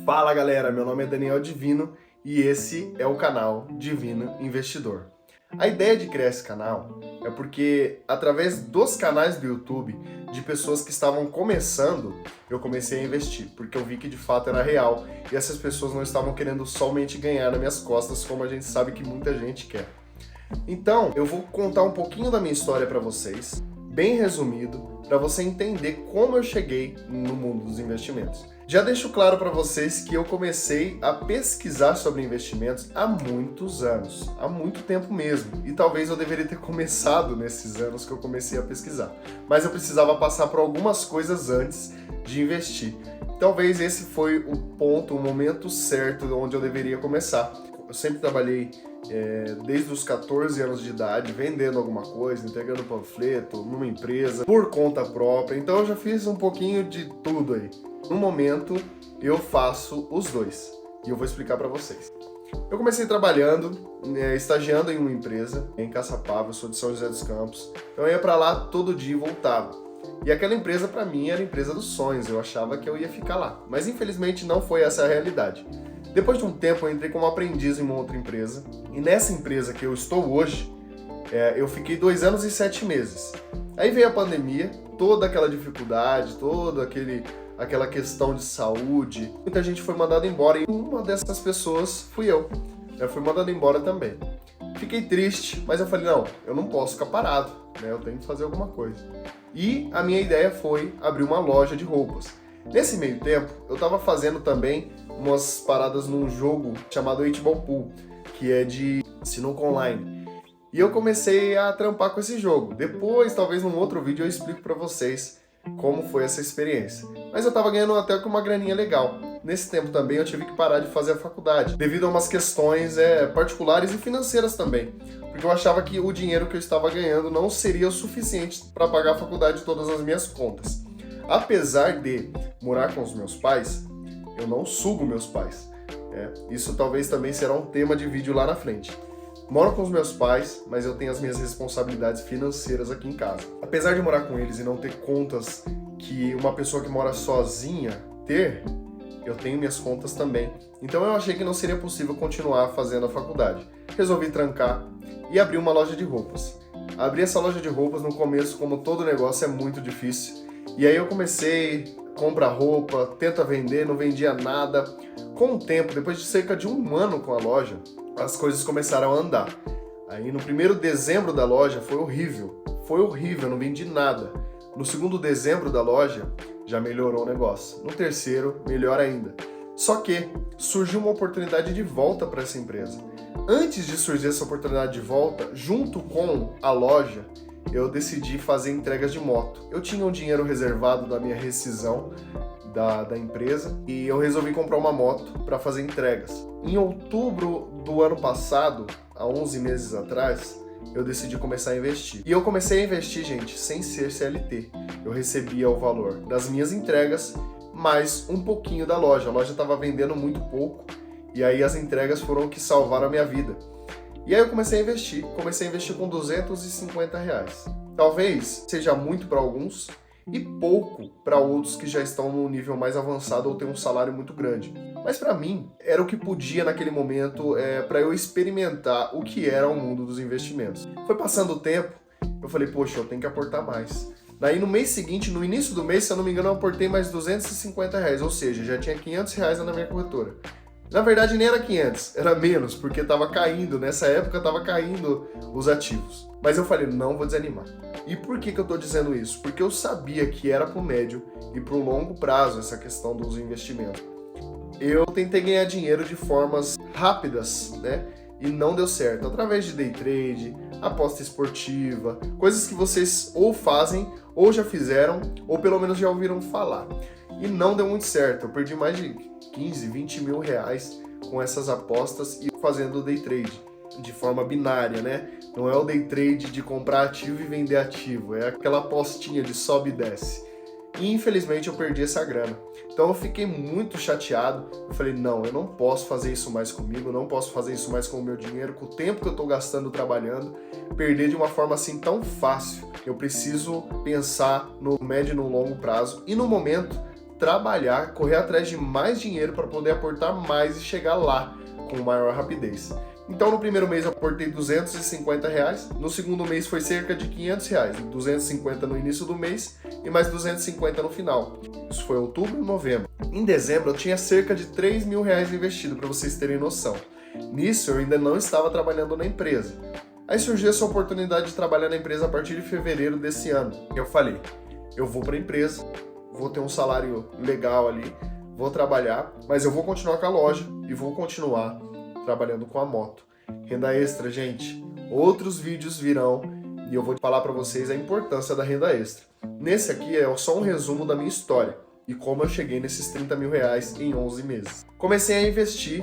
Fala galera, meu nome é Daniel Divino e esse é o canal Divino Investidor. A ideia de criar esse canal é porque através dos canais do YouTube de pessoas que estavam começando, eu comecei a investir, porque eu vi que de fato era real e essas pessoas não estavam querendo somente ganhar nas minhas costas, como a gente sabe que muita gente quer. Então, eu vou contar um pouquinho da minha história para vocês, bem resumido, para você entender como eu cheguei no mundo dos investimentos. Já deixo claro para vocês que eu comecei a pesquisar sobre investimentos há muitos anos, há muito tempo mesmo, e talvez eu deveria ter começado nesses anos que eu comecei a pesquisar, mas eu precisava passar por algumas coisas antes de investir. Talvez esse foi o ponto, o momento certo onde eu deveria começar. Eu sempre trabalhei desde os 14 anos de idade, vendendo alguma coisa, entregando panfleto, numa empresa, por conta própria, então eu já fiz um pouquinho de tudo aí. No momento, eu faço os dois, e eu vou explicar para vocês. Eu comecei trabalhando, estagiando em uma empresa, em Caçapava, eu sou de São José dos Campos, então eu ia para lá todo dia e voltava. E aquela empresa para mim era a empresa dos sonhos, eu achava que eu ia ficar lá, mas infelizmente não foi essa a realidade. Depois de um tempo eu entrei como aprendiz em uma outra empresa, e nessa empresa que eu estou hoje, eu fiquei 2 anos e 7 meses. Aí veio a pandemia, toda aquela dificuldade, aquela questão de saúde, muita gente foi mandada embora e uma dessas pessoas fui eu. Eu fui mandado embora também. Fiquei triste, mas eu falei, não, eu não posso ficar parado, né? Eu tenho que fazer alguma coisa. E a minha ideia foi abrir uma loja de roupas. Nesse meio tempo, eu estava fazendo também umas paradas num jogo chamado 8-Ball Pool, que é de sinuca online. E eu comecei a trampar com esse jogo. Depois, talvez num outro vídeo, eu explico para vocês como foi essa experiência. Mas eu tava ganhando até com uma graninha legal. Nesse tempo também eu tive que parar de fazer a faculdade, devido a umas questões particulares e financeiras também. Porque eu achava que o dinheiro que eu estava ganhando não seria o suficiente para pagar a faculdade de todas as minhas contas. Apesar de morar com os meus pais, eu não sugo meus pais. Isso talvez também será um tema de vídeo lá na frente. Moro com os meus pais, mas eu tenho as minhas responsabilidades financeiras aqui em casa. Apesar de morar com eles e não ter contas que uma pessoa que mora sozinha eu tenho minhas contas também. Então eu achei que não seria possível continuar fazendo a faculdade. Resolvi trancar e abrir uma loja de roupas. Abrir essa loja de roupas no começo, como todo negócio, é muito difícil. E aí eu comecei, compra roupa, tenta vender, não vendia nada. Com o tempo, depois de cerca de 1 ano com a loja, as coisas começaram a andar. Aí no 1º dezembro da loja foi horrível, não vendi nada. No 2º dezembro da loja já melhorou o negócio, no 3º melhor ainda. Só que surgiu uma oportunidade de volta para essa empresa. Antes de surgir essa oportunidade de volta, junto com a loja, eu decidi fazer entregas de moto. Eu tinha um dinheiro reservado da minha rescisão da empresa e eu resolvi comprar uma moto para fazer entregas. Em outubro do ano passado, há 11 meses atrás, eu decidi começar a investir. E eu comecei a investir, gente, sem ser CLT. Eu recebia o valor das minhas entregas, mais um pouquinho da loja. A loja estava vendendo muito pouco e aí as entregas foram o que salvaram a minha vida. E aí eu comecei a investir com R$250. Talvez seja muito para alguns, e pouco para outros que já estão num nível mais avançado ou têm um salário muito grande. Mas para mim, era o que podia naquele momento para eu experimentar o que era o mundo dos investimentos. Foi passando o tempo, eu falei, poxa, eu tenho que aportar mais. Daí no mês seguinte, no início do mês, se eu não me engano, eu aportei mais R$250, ou seja, já tinha R$500 na minha corretora. Na verdade nem era 500, era menos, porque estava caindo, nessa época estava caindo os ativos. Mas eu falei, não vou desanimar. E por que eu estou dizendo isso? Porque eu sabia que era para o médio e para o longo prazo essa questão dos investimentos. Eu tentei ganhar dinheiro de formas rápidas, né? E não deu certo. Através de day trade, aposta esportiva, coisas que vocês ou fazem, ou já fizeram, ou pelo menos já ouviram falar. E não deu muito certo. Eu perdi mais de 15, 20 mil reais com essas apostas e fazendo day trade de forma binária, né? Não é o day trade de comprar ativo e vender ativo, é aquela apostinha de sobe e desce. E infelizmente eu perdi essa grana. Então eu fiquei muito chateado. Eu falei, não, eu não posso fazer isso mais comigo, não posso fazer isso mais com o meu dinheiro, com o tempo que eu estou gastando trabalhando, perder de uma forma assim tão fácil. Eu preciso pensar no médio e no longo prazo e no momento trabalhar, correr atrás de mais dinheiro para poder aportar mais e chegar lá com maior rapidez. Então no primeiro mês eu aportei R$250, no segundo mês foi cerca de R$500, 250 no início do mês e mais 250 no final. Isso foi outubro e novembro. Em dezembro eu tinha cerca de R$3.000 investido, para vocês terem noção. Nisso eu ainda não estava trabalhando na empresa. Aí surgiu essa oportunidade de trabalhar na empresa a partir de fevereiro desse ano. Eu falei, eu vou para a empresa, vou ter um salário legal ali, vou trabalhar, mas eu vou continuar com a loja e vou continuar trabalhando com a moto. Renda extra, gente, outros vídeos virão e eu vou falar para vocês a importância da renda extra. Nesse aqui é só um resumo da minha história e como eu cheguei nesses R$30.000 em 11 meses. Comecei a investir,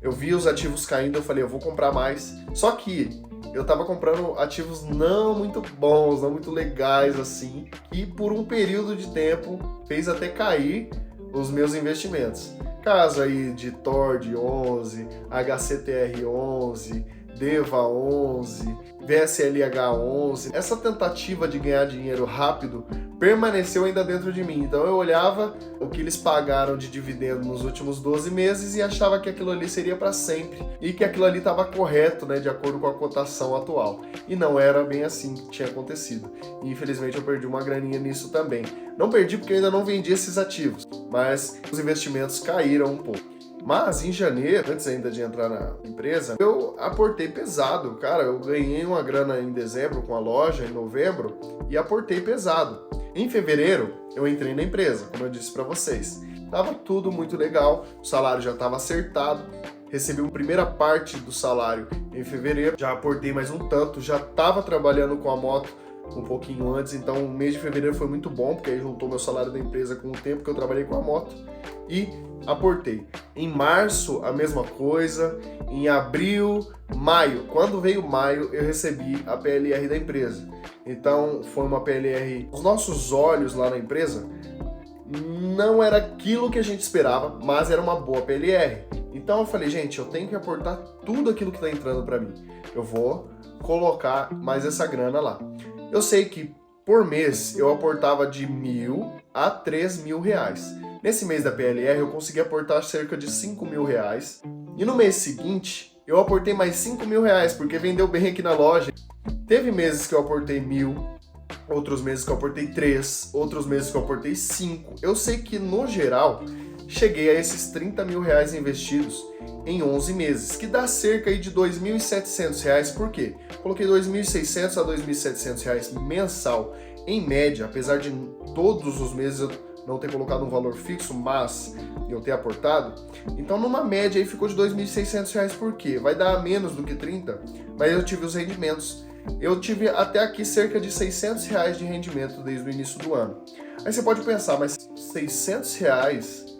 eu vi os ativos caindo, eu falei, eu vou comprar mais, só que eu tava comprando ativos não muito bons, não muito legais assim, e por um período de tempo fez até cair os meus investimentos. Caso aí de Tord 11, HCTR 11, DEVA 11, VSLH 11, essa tentativa de ganhar dinheiro rápido permaneceu ainda dentro de mim. Então eu olhava o que eles pagaram de dividendo nos últimos 12 meses e achava que aquilo ali seria para sempre e que aquilo ali estava correto, né, de acordo com a cotação atual. E não era bem assim que tinha acontecido. E infelizmente eu perdi uma graninha nisso também. Não perdi porque eu ainda não vendi esses ativos, mas os investimentos caíram um pouco. Mas em janeiro, antes ainda de entrar na empresa, eu aportei pesado. Cara, eu ganhei uma grana em dezembro com a loja, em novembro, e aportei pesado. Em fevereiro, eu entrei na empresa, como eu disse para vocês. Tava tudo muito legal, o salário já estava acertado, recebi a primeira parte do salário em fevereiro, já aportei mais um tanto, já estava trabalhando com a moto um pouquinho antes, então o mês de fevereiro foi muito bom, porque aí juntou meu salário da empresa com o tempo que eu trabalhei com a moto e aportei. Em março, a mesma coisa, em abril, maio. Quando veio maio, eu recebi a PLR da empresa. Então, foi uma PLR... Os nossos olhos lá na empresa não era aquilo que a gente esperava, mas era uma boa PLR. Então, eu falei, gente, eu tenho que aportar tudo aquilo que está entrando para mim. Eu vou colocar mais essa grana lá. Eu sei que por mês eu aportava de R$1.000 a R$3.000. Nesse mês da PLR eu consegui aportar cerca de R$5.000 e no mês seguinte eu aportei mais R$5.000 porque vendeu bem aqui na loja. Teve meses que eu aportei 1.000, outros meses que eu aportei 3, outros meses que eu aportei 5. Eu sei que no geral cheguei a esses R$30.000 investidos em 11 meses, que dá cerca aí de R$2.700. Por quê? Coloquei R$2.600 a R$2.700 mensal em média, apesar de todos os meses eu não ter colocado um valor fixo, mas eu ter aportado. Então numa média aí ficou de R$2.600. Por quê? Vai dar menos do que 30, mas eu tive os rendimentos. Eu tive até aqui cerca de R$600 de rendimento desde o início do ano. Aí você pode pensar, mas R$600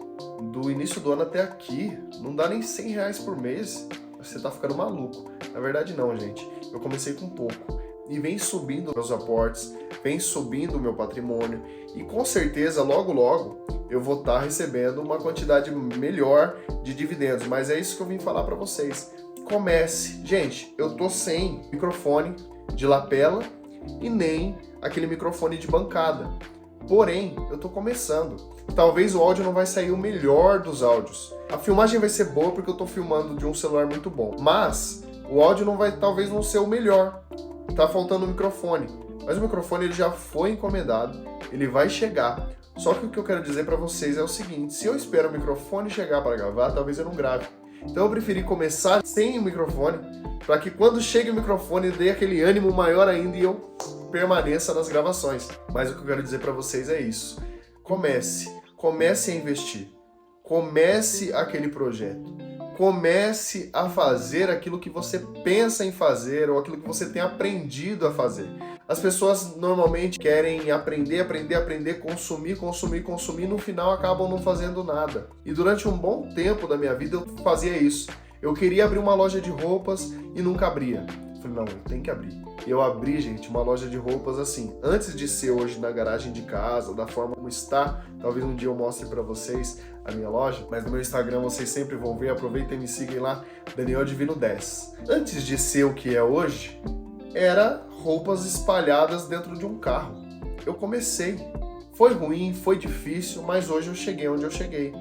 do início do ano até aqui, não dá nem R$100 por mês? Você tá ficando maluco. Na verdade não, gente. Eu comecei com pouco. E vem subindo meus aportes, vem subindo o meu patrimônio. E com certeza, logo logo, eu vou estar recebendo uma quantidade melhor de dividendos. Mas é isso que eu vim falar para vocês. Comece. Gente, eu tô sem microfone de lapela e nem aquele microfone de bancada. Porém, eu tô começando. Talvez o áudio não vai sair o melhor dos áudios. A filmagem vai ser boa porque eu tô filmando de um celular muito bom. Mas o áudio não vai, talvez não ser o melhor. Tá faltando o microfone. Mas o microfone ele já foi encomendado, ele vai chegar. Só que o que eu quero dizer para vocês é o seguinte: se eu espero o microfone chegar para gravar, talvez eu não grave. Então eu preferi começar sem o microfone, para que quando chegue o microfone dê aquele ânimo maior ainda e eu permaneça nas gravações. Mas o que eu quero dizer para vocês é isso. Comece a investir. Comece aquele projeto. Comece a fazer aquilo que você pensa em fazer ou aquilo que você tem aprendido a fazer. As pessoas normalmente querem aprender, consumir, no final acabam não fazendo nada. E durante um bom tempo da minha vida eu fazia isso. Eu queria abrir uma loja de roupas e nunca abria. Falei, não, eu tenho que abrir. E eu abri, gente, uma loja de roupas assim, antes de ser hoje na garagem de casa, da forma como está. Talvez um dia eu mostre para vocês a minha loja, mas no meu Instagram vocês sempre vão ver. Aproveitem e me sigam lá, Daniel Divino 10. Antes de ser o que é hoje, era roupas espalhadas dentro de um carro. Eu comecei Foi ruim, foi difícil, mas hoje eu cheguei onde eu cheguei.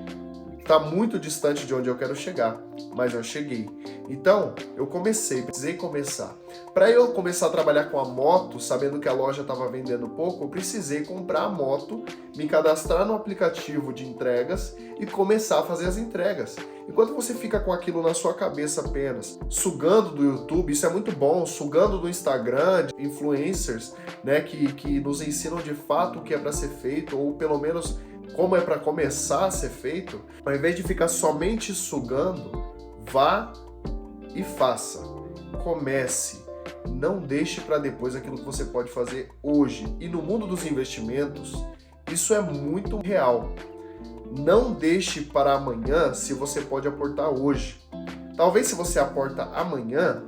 Está muito distante de onde eu quero chegar, mas eu cheguei. Então, eu precisei começar. Para eu começar a trabalhar com a moto, sabendo que a loja estava vendendo pouco, eu precisei comprar a moto, me cadastrar no aplicativo de entregas e começar a fazer as entregas. Enquanto você fica com aquilo na sua cabeça apenas, sugando do YouTube, isso é muito bom, sugando do Instagram, de influencers, né, que nos ensinam de fato o que é para ser feito, ou pelo menos como é para começar a ser feito, ao invés de ficar somente sugando, vá e faça. Comece. Não deixe para depois aquilo que você pode fazer hoje. E no mundo dos investimentos, isso é muito real. Não deixe para amanhã se você pode aportar hoje. Talvez se você aporta amanhã,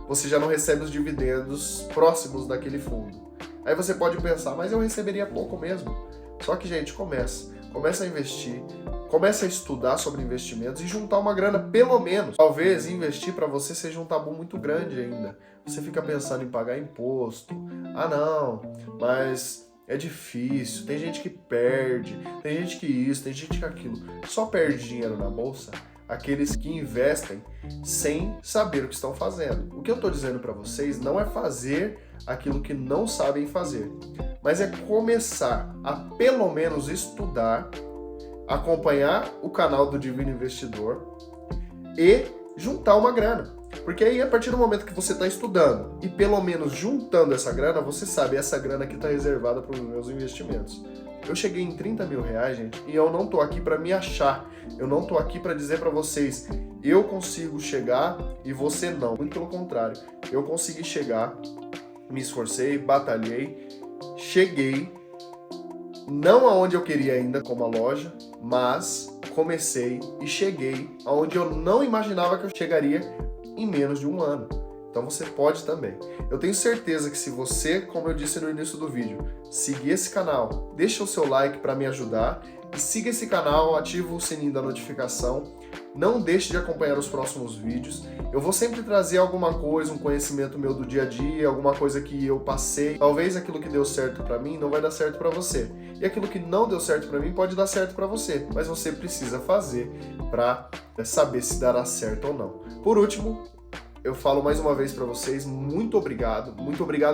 você já não recebe os dividendos próximos daquele fundo. Aí você pode pensar, mas eu receberia pouco mesmo. Só que, gente, Comece a investir, comece a estudar sobre investimentos e juntar uma grana, pelo menos. Talvez investir para você seja um tabu muito grande ainda. Você fica pensando em pagar imposto. Ah, não, mas é difícil, tem gente que perde, tem gente que isso, tem gente que aquilo. Só perde dinheiro na bolsa aqueles que investem sem saber o que estão fazendo. O que eu estou dizendo para vocês não é fazer aquilo que não sabem fazer, mas é começar a pelo menos estudar, acompanhar o canal do Divino Investidor e juntar uma grana. Porque aí, a partir do momento que você está estudando e pelo menos juntando essa grana, você sabe, essa grana aqui está reservada para os meus investimentos. Eu cheguei em 30 mil reais, gente, e eu não tô aqui para me achar. Eu não tô aqui para dizer para vocês, eu consigo chegar e você não. Muito pelo contrário, eu consegui chegar, me esforcei, batalhei, cheguei, não aonde eu queria ainda como a loja, mas comecei e cheguei aonde eu não imaginava que eu chegaria em menos de um ano. Então você pode também. Eu tenho certeza que se você, como eu disse no início do vídeo, seguir esse canal, deixa o seu like para me ajudar e siga esse canal, ativa o sininho da notificação. Não deixe de acompanhar os próximos vídeos. Eu vou sempre trazer alguma coisa, um conhecimento meu do dia a dia, alguma coisa que eu passei. Talvez aquilo que deu certo para mim não vai dar certo para você. E aquilo que não deu certo para mim pode dar certo para você. Mas você precisa fazer para saber se dará certo ou não. Por último, eu falo mais uma vez para vocês, muito obrigado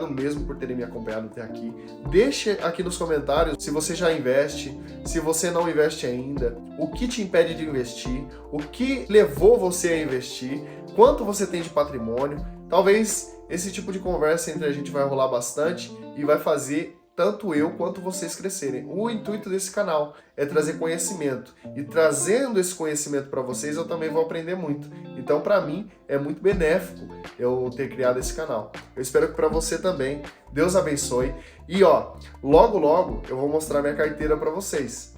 mesmo por terem me acompanhado até aqui. Deixe aqui nos comentários se você já investe, se você não investe ainda, o que te impede de investir, o que levou você a investir, quanto você tem de patrimônio. Talvez esse tipo de conversa entre a gente vai rolar bastante e vai fazer tanto eu quanto vocês crescerem. O intuito desse canal é trazer conhecimento. E trazendo esse conhecimento para vocês, eu também vou aprender muito. Então, para mim, é muito benéfico eu ter criado esse canal. Eu espero que para você também. Deus abençoe. E logo eu vou mostrar minha carteira para vocês.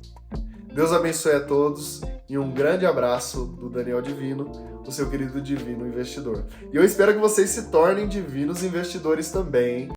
Deus abençoe a todos e um grande abraço do Daniel Divino, o seu querido Divino Investidor. E eu espero que vocês se tornem divinos investidores também, hein?